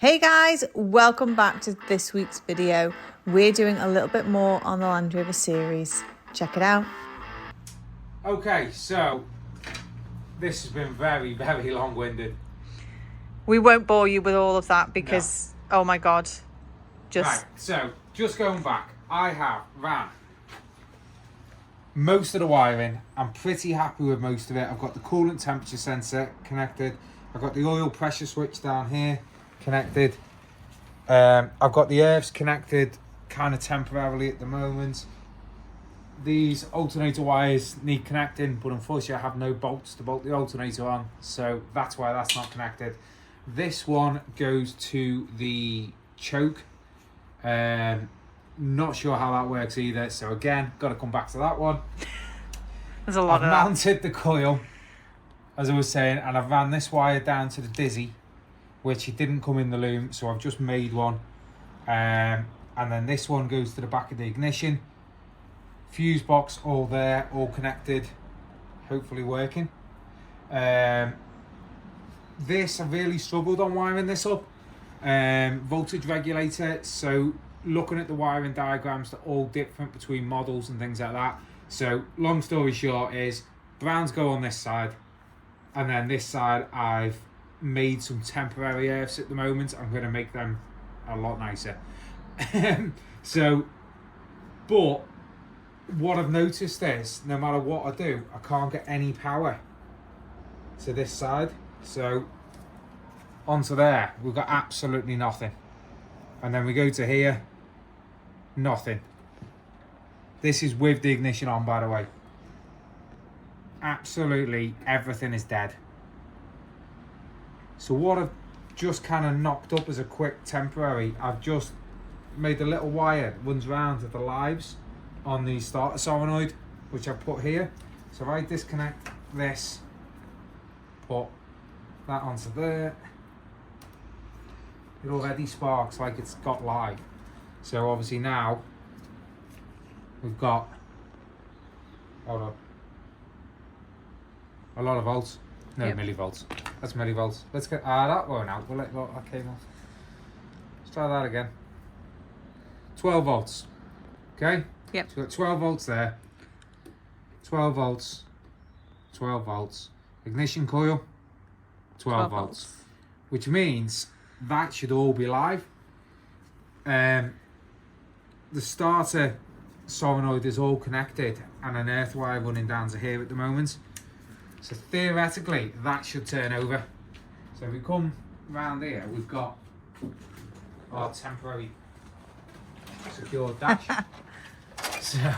Hey guys, welcome back to this week's video. We're doing a little bit more on the Land Rover Series. Check it out. Okay, so this has been very, very long-winded. We won't bore you with all of that because, oh my God, Right, so just going back, I have ran most of the wiring. I'm pretty happy with most of it. I've got the coolant temperature sensor connected. I've got the oil pressure switch down here connected. I've got the earths connected kind of temporarily at the moment. These alternator wires need connecting, but unfortunately I have no bolts to bolt the alternator on, so that's why that's not connected. This one goes to the choke. Not sure how that works either, so again, got to come back to that one. There's a lot of that. I've mounted the coil, as I was saying, and I've ran this wire down to the dizzy, which it didn't come in the loom, so I've just made one. And then this one goes to the back of the ignition. Fuse box all there, all connected, hopefully working. This, I really struggled on wiring this up. Voltage regulator, so looking at the wiring diagrams, they're all different between models and things like that. So long story short is, browns go on this side, and then this side I've made some temporary earths at the moment. I'm going to make them a lot nicer. But what I've noticed is, no matter what I do, I can't get any power to this side. So onto there, we've got absolutely nothing. And then we go to here, nothing. This is with the ignition on, by the way. Absolutely everything is dead. So what I've just kind of knocked up as a quick temporary, I've just made a little wire that runs around to the lives on the starter solenoid, which I put here. So if I disconnect this, put that onto there, it already sparks like it's got live. So obviously now we've got, hold on, a lot of volts. No, yep. Millivolts. That's millivolts. Let's get that one out. We'll let that came off. Let's try that again. 12 volts. Okay? Yep. So we've got 12 volts there. 12 volts. 12 volts. Ignition coil. 12 volts. Which means that should all be live. The starter solenoid is all connected and an earth wire running down to here at the moment. So theoretically, that should turn over. So if we come round here, we've got our temporary secured dash. So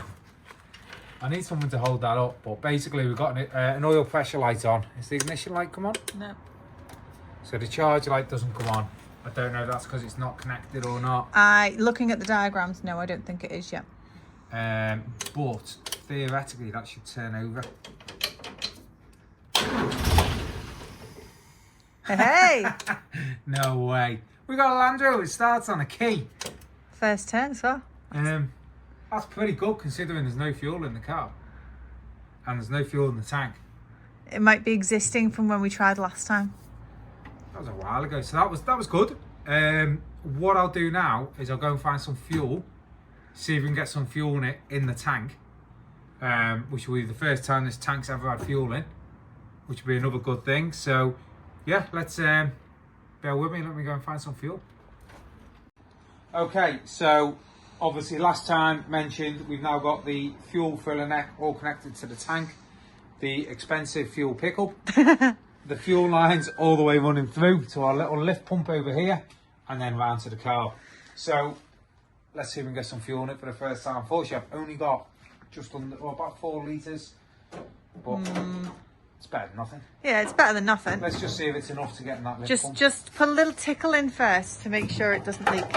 I need someone to hold that up, but basically we've got an oil pressure light on. Is the ignition light come on? No. So the charge light doesn't come on. I don't know if that's because it's not connected or not. Looking at the diagrams, no, I don't think it is yet. But theoretically, that should turn over. Hey! No way. We got a Land Rover. It starts on a key. First turn as well. That's pretty good considering there's no fuel in the car. And there's no fuel in the tank. It might be existing from when we tried last time. That was a while ago, so that was good. What I'll do now is I'll go and find some fuel, see if we can get some fuel in it in the tank, which will be the first time this tank's ever had fuel in, which will be another good thing. So yeah, let's bear with me, let me go and find some fuel. Okay, so obviously last time mentioned, we've now got the fuel filler neck all connected to the tank, the expensive fuel pickup. The fuel lines all the way running through to our little lift pump over here and then round to the car. So let's see if we can get some fuel in it for the first time. Unfortunately, I've only got just under, about 4 litres, but it's better than nothing. Yeah, it's better than nothing. Let's just see if it's enough to get in that lift pump. Just put a little tickle in first to make sure it doesn't leak.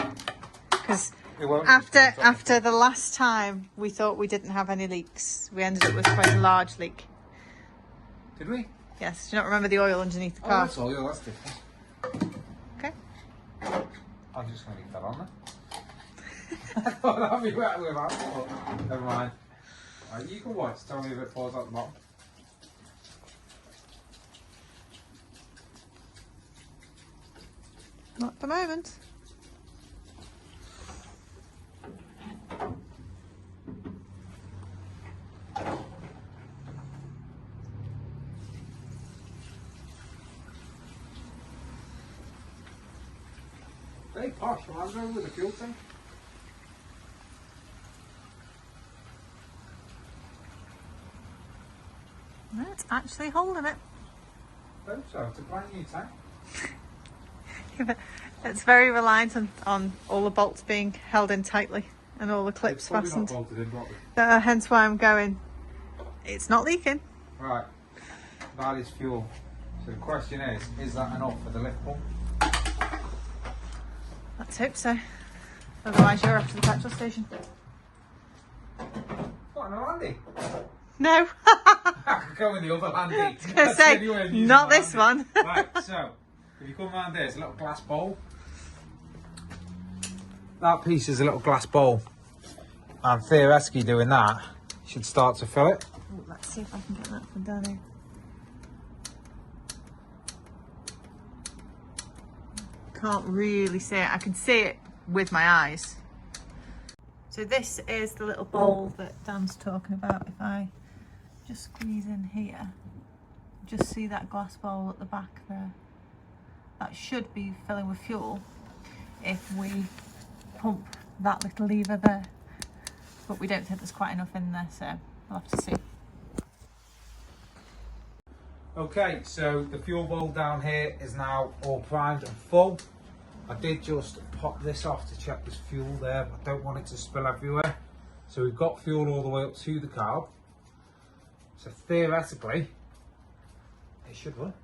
Because after the last time, we thought we didn't have any leaks. We ended up with quite a large leak. Did we? Yes, do you not remember the oil underneath the car? Oh, that's oil, that's different. Okay. I'm just going to leave that on there. I thought that'd be better with that, but never mind. Right, you can watch, tell me if it falls out the bottom. Not at the moment. Very posh, Land Rover with a fuel tank. No, it's actually holding it. I hope so. It's a brand new tank. It's very reliant on all the bolts being held in tightly and all the clips fastened. Not bolted in properly. Hence why I'm going. It's not leaking. Right, that is fuel. So the question is that enough for the lift pump? Let's hope so. Otherwise you're off to the petrol station. What, no Landy? No. I could go in the other Landy. I was going to say, not this one. Right, so, if you come around there, it's a little glass bowl. That piece is a little glass bowl. And theoretically doing that, you should start to fill it. Ooh, let's see if I can get that from down here. Can't really see it. I can see it with my eyes. So this is the little bowl that Dan's talking about. If I just squeeze in here, just see that glass bowl at the back there. That should be filling with fuel if we pump that little lever there. But we don't think there's quite enough in there, so we'll have to see. Okay, so the fuel bowl down here is now all primed and full. I did just pop this off to check there's fuel there, but I don't want it to spill everywhere. So we've got fuel all the way up to the carb. So theoretically, it should run.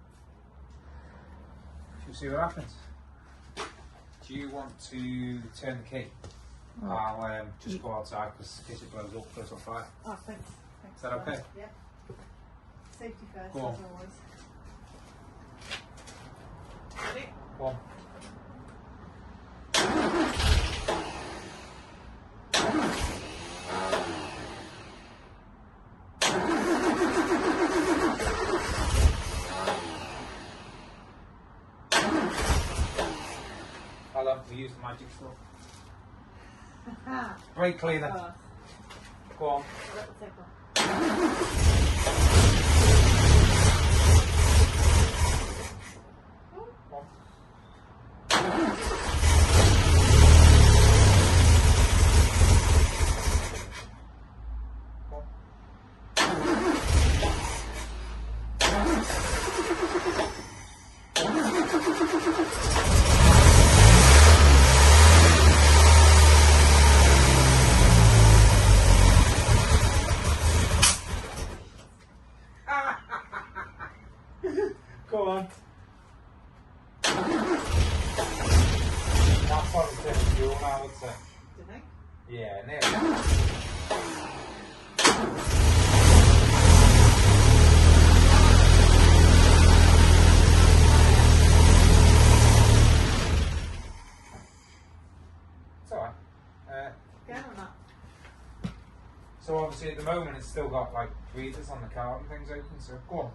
We'll see what happens. Do you want to turn the key? Oh. I'll just go outside because in case it blows up, goes on fire. Oh, thanks. Is that okay? Yeah. Safety first, Go on. as always. Ready? Go on. I love to use the magic stuff. Brake cleaner. Oh, Go on. a little tickle. Go on. Go on. That's what it's in fuel now, I would say. Do you think? Yeah, nearly. It's alright. Again or not? So obviously at the moment it's still got like breathers on the car and things open, so go on.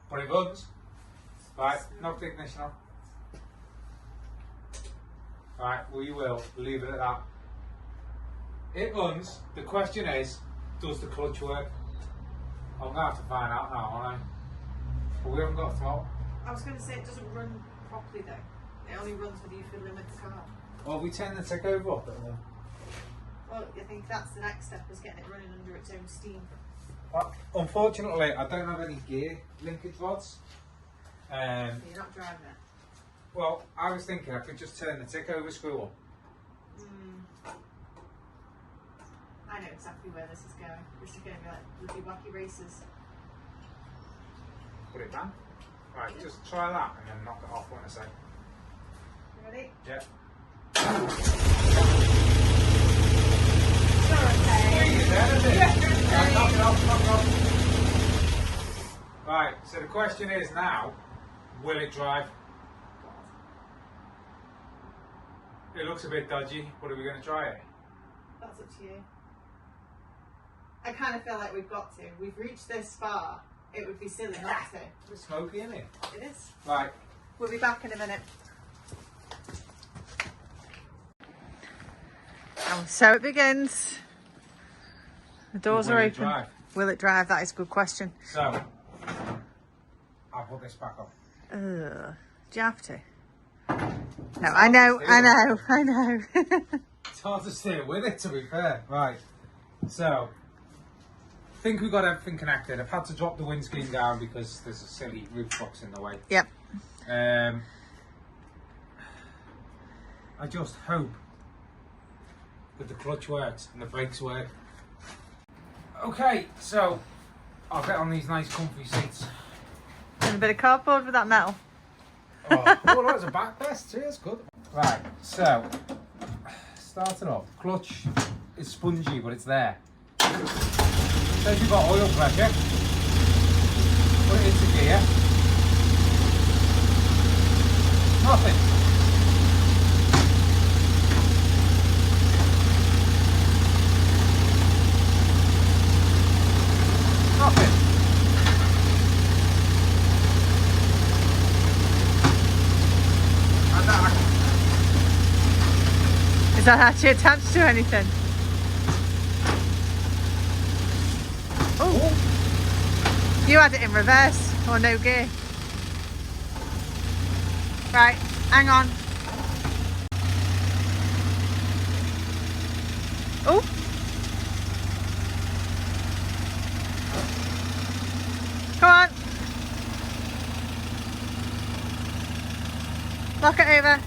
But it runs. Right, knock the ignition on. Right, we will leave it at that. It runs. The question is, does the clutch work? I'm going to have to find out now, aren't I? But we haven't got a throttle. I was going to say it doesn't run properly though. It only runs when you fiddle with the car. Well, we tend to take over up at the moment. Well, I think that's the next step, is getting it running under its own steam. Unfortunately, I don't have any gear linkage rods. So you're not driving it. Well, I was thinking I could just turn the tick over screw on. I know exactly where this is going. This is going to be like bloody wacky races. Put it down. Right, just try that and then knock it off when I say. Ready? Yeah. Right, knock it off, knock it off. Right, so the question is now, will it drive? It looks a bit dodgy, but are we going to try it? That's up to you. I kind of feel like we've got to. We've reached this far. It would be silly not to. It's a bit smoky, isn't it? It is. Right. We'll be back in a minute. And so it begins. The doors are open. Drive? Will it drive? That is a good question. So, I'll put this back on. Do you have to? No, I know. It's hard to stay with it, to be fair. Right. So, I think we've got everything connected. I've had to drop the windscreen down because there's a silly roof box in the way. Yep. I just hope that the clutch works and the brakes work. Okay, so I'll get on these nice comfy seats. And a bit of cardboard with that metal. Oh, that's a backrest too, that's good. Right, so starting off, clutch is spongy, but it's there. Says you've got oil pressure. Put it into gear. Nothing. Nothing. And that. Is that actually attached to anything? Oh, you had it in reverse or no gear. Right, hang on. Oh. Come on. Lock it over.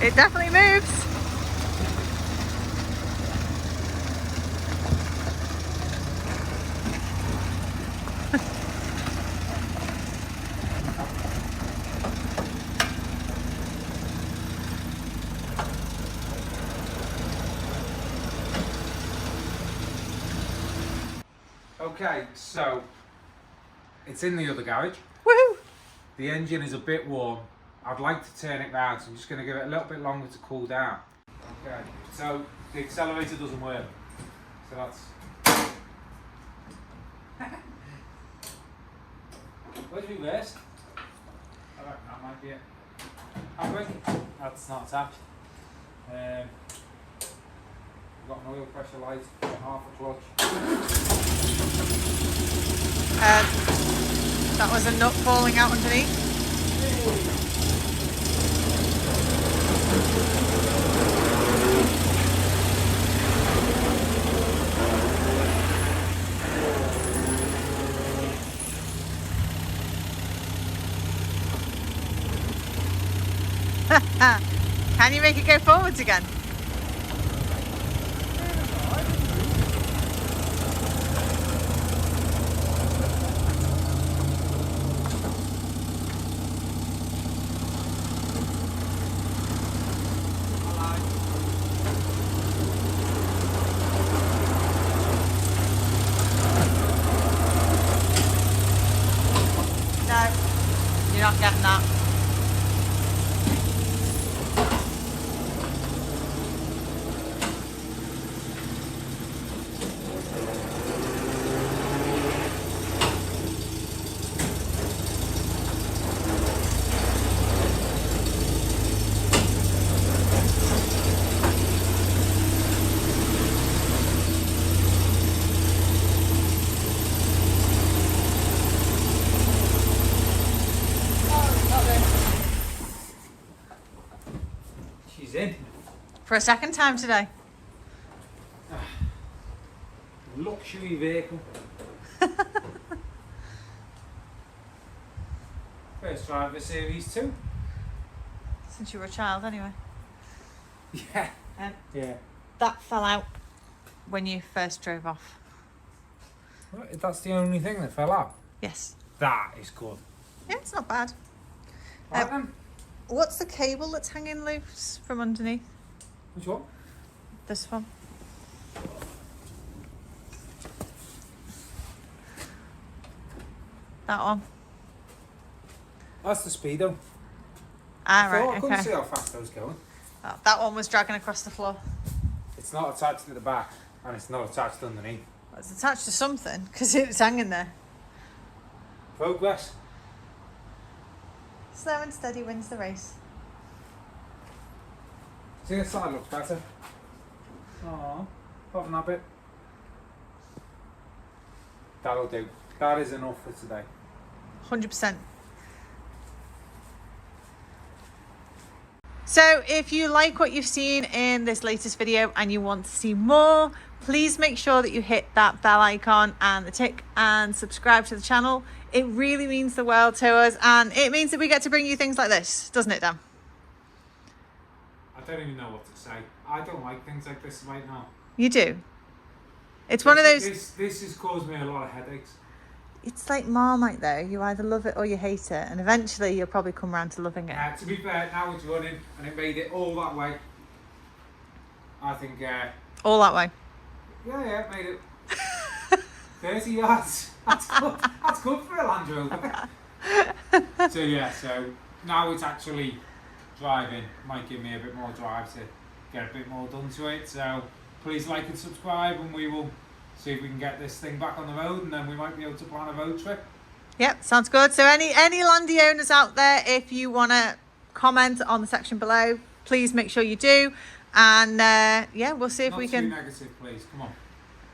It definitely moves. Okay, so it's in the other garage. Woohoo! The engine is a bit warm. I'd like to turn it round, so I'm just going to give it a little bit longer to cool down. Okay, so the accelerator doesn't work. So that's... Where's the reverse? Alright, that might be it. Halfway? That's not attached. We've got an oil pressure light, half a clutch. That was a nut falling out underneath. Can you make it go forwards again? No, you're not getting that. She's in. For a second time today. Luxury vehicle. First driver Series 2. Since you were a child anyway. Yeah. Yeah. That fell out when you first drove off. That's the only thing that fell out. Yes. That is good. Yeah, it's not bad. Right then. What's the cable that's hanging loose from underneath? Which one? This one. That one. That's the speedo. Ah, I right, couldn't see okay. how fast I was going. Oh, that one was dragging across the floor. It's not attached to the back, and it's not attached underneath. Well, it's attached to something because it was hanging there. Progress. Slow and steady wins the race. See, this side looks better. Aww, having that bit. That'll do. That is enough for today. 100%. So if you like what you've seen in this latest video and you want to see more, please make sure that you hit that bell icon and the tick and subscribe to the channel. It really means the world to us, and it means that we get to bring you things like this, doesn't it, Dan? I don't even know what to say. I don't like things like this right now. You do. It's one of those. This has caused me a lot of headaches. It's like Marmite though. You either love it or you hate it, and eventually you'll probably come around to loving it. To be fair, now it's running and it made it all that way. I think. All that way. Yeah, it made it 30 yards. That's good. That's good for a Land Rover. So yeah, so now it's actually driving. Might give me a bit more drive to get a bit more done to it. So please like and subscribe, and we will see if we can get this thing back on the road, and then we might be able to plan a road trip. Yep, sounds good. So any Landy owners out there, if you want to comment on the section below, please make sure you do. And yeah, we'll see if we can. Not too negative, please. Come on.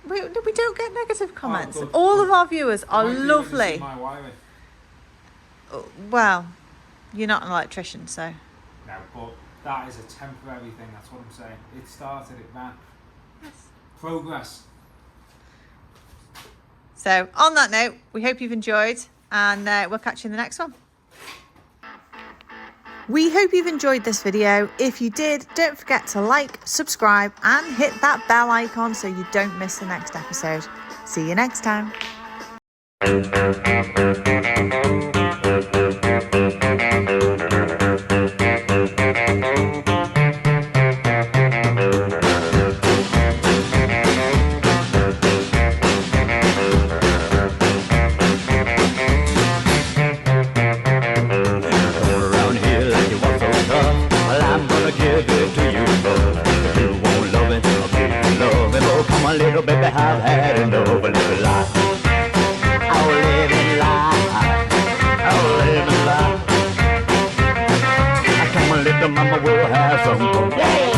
We don't get negative comments. Good, All good. of our viewers are Might do when you lovely. see my wiring. Well, you're not an electrician, so. No, but that is a temporary thing. That's what I'm saying. It started, it ran. Yes. Progress. So on that note, we hope you've enjoyed, and we'll catch you in the next one. We hope you've enjoyed this video. If you did, don't forget to like, subscribe, and hit that bell icon so you don't miss the next episode. See you next time. Little baby, I've had enough of living life. Oh, living life. Oh, living life. Come on, little mama, we'll have some fun. Yeah.